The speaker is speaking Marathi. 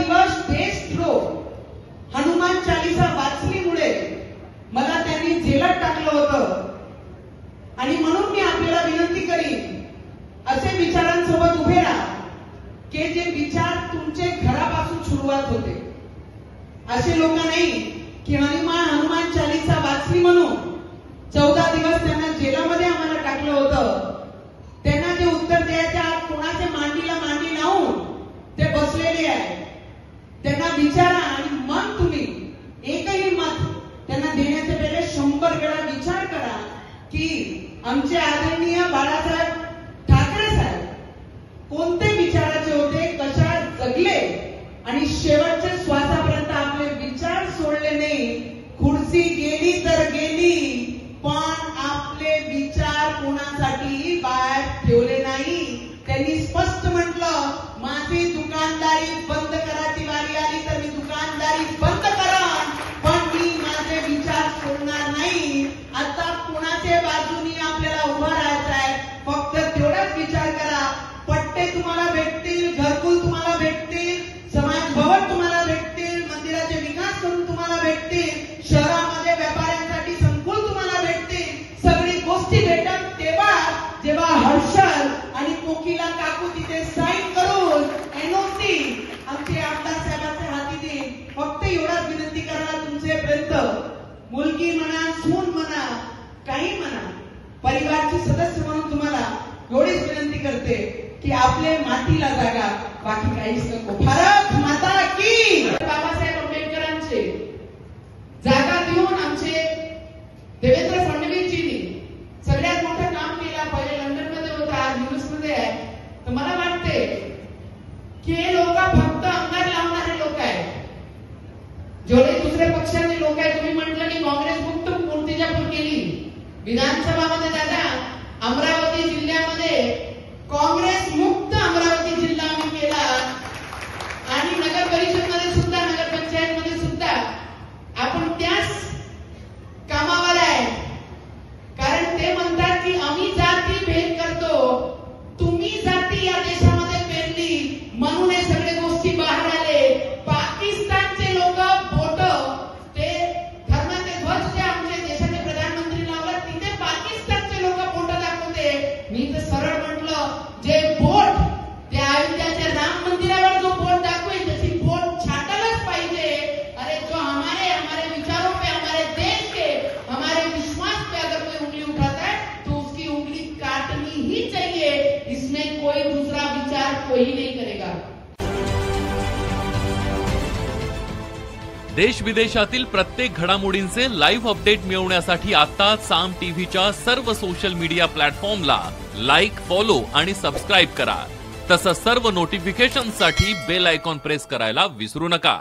दिवस देशद्रोह हनुमान चालीसा वाचलीमुळे मला त्यांनी जेलात टाकलं होतं आणि म्हणून मी आपल्याला विनंती करीन असे विचारांसोबत उभे राहा की जे विचार तुमचे घरापासून सुरुवात होते। असे लोक नाही की हनुमान चालीसा वाचली म्हणून 14 दिवस त्यांना जेलामध्ये आम्हाला टाकलं होतं। त्यांना जे उत्तर द्यायच्या कोणाचे मांडीला मांडी लावून ते बसलेले आहे। त्यांना विचारा आणि मग तुम्ही एकही मत त्यांना देण्याचे पहिले 100 वेळा विचार करा की आमचे आदरणीय बाळासाहेब ठाकरे साहेब कोणते विचाराचे होते, कशा जगले आणि शेवटच्या श्वासापर्यंत आपले विचार सोडले नाही। खुर्ची गेली तर गेली पण आपले विचार कोणासाठी बाहेर ठेवले नाही। त्यांनी स्पष्ट म्हटलं माझी दुकानदारी बंद करायची वारी आली तर मी दुकानदारी बंद करा पण मी माझे विचार सोडणार नाही। आता कोणाच्या बाजूनी आपल्याला उभं राहायचं आहे, फक्त तेवढाच विचार करा। पट्टे तुम्हाला भेटतील, घरकुल तुम्हाला भेटतील, समाज भवन तुम्हाला भेटतील, मंदिराचे विकास करून तुम्हाला भेटतील, शहरामध्ये व्यापाऱ्यांसाठी संकुल तुम्हाला भेटतील, सगळी गोष्टी भेटत तेव्हा जेव्हा हर्षल आणि कोकिला काकू तिथे साईन करून एनओसी आमचे आमदार साहेबांच्या हाती देईल। फक्त एवढाच विनंती करणार तुमच्यापर्यंत, मुलगी म्हणा, सून म्हणा, काही म्हणा, परिवारचे सदस्य म्हणून तुम्हाला एवढीच विनंती करते की आपले मातीला जागा, बाकी काहीच नको। भारत माता की। बाबासाहेब आंबेडकरांचे जागा देऊन आमचे देवेंद्र फडणवीसजींनी सगळ्यात मोठं काम केलं। पहिले लंडनमध्ये होता, आज न्यूजमध्ये आहे। तर मला वाटते की हे लोक फक्त अंगार लावणारे लोक आहेत। जेवढे दुसऱ्या पक्षाचे लोक आहेत, तुम्ही म्हटलं की काँग्रेस मुक्त मूर्तिजापूर केली विधानसभामध्ये, दादा अमरावती जिल्ह्यामध्ये काँग्रेस मुक्त अमरावती जिल्हा आम्ही केला आणि नगर परिषदमध्ये सुद्धा, नगर पंचायतमध्ये सुद्धा आपण त्याच कामावर आहे। कारण ते म्हणतात की आम्ही जाती भेद करतो, तुम्ही जाती या देशामध्ये पेरली म्हणून हे सगळे गोष्टी बाहेर आले। पाकिस्तानचे लोक बोट ते धर्माचे ध्वज जे आमच्या देशाचे प्रधानमंत्री लावला तिथे पाकिस्तानचे लोक बोट दाखवते। मी तर सरळ म्हटलं जे बोट त्या अयोध्याच्या राम मंदिरावर जो बोट दाखवेल त्याची बोट छाटायलाच पाहिजे। अरे जो हमारे विचारों पे, हमारे देश के, हमारे विश्वास पे अगर कोई उंगली उठाता है तो उसकी उंगली काटनी ही चाहिए। इसमें कोई दूसरा विचार कोई नहीं करेगा। देश विदेशातील प्रत्येक घडामोडींचे लाईव्ह अपडेट मिळवण्यासाठी आता साम टीव्हीच्या सर्व सोशल मीडिया प्लॅटफॉर्मला लाईक, फॉलो आणि सबस्क्राईब करा। तसंच सर्व नोटिफिकेशनसाठी बेल आयकॉन प्रेस करायला विसरू नका।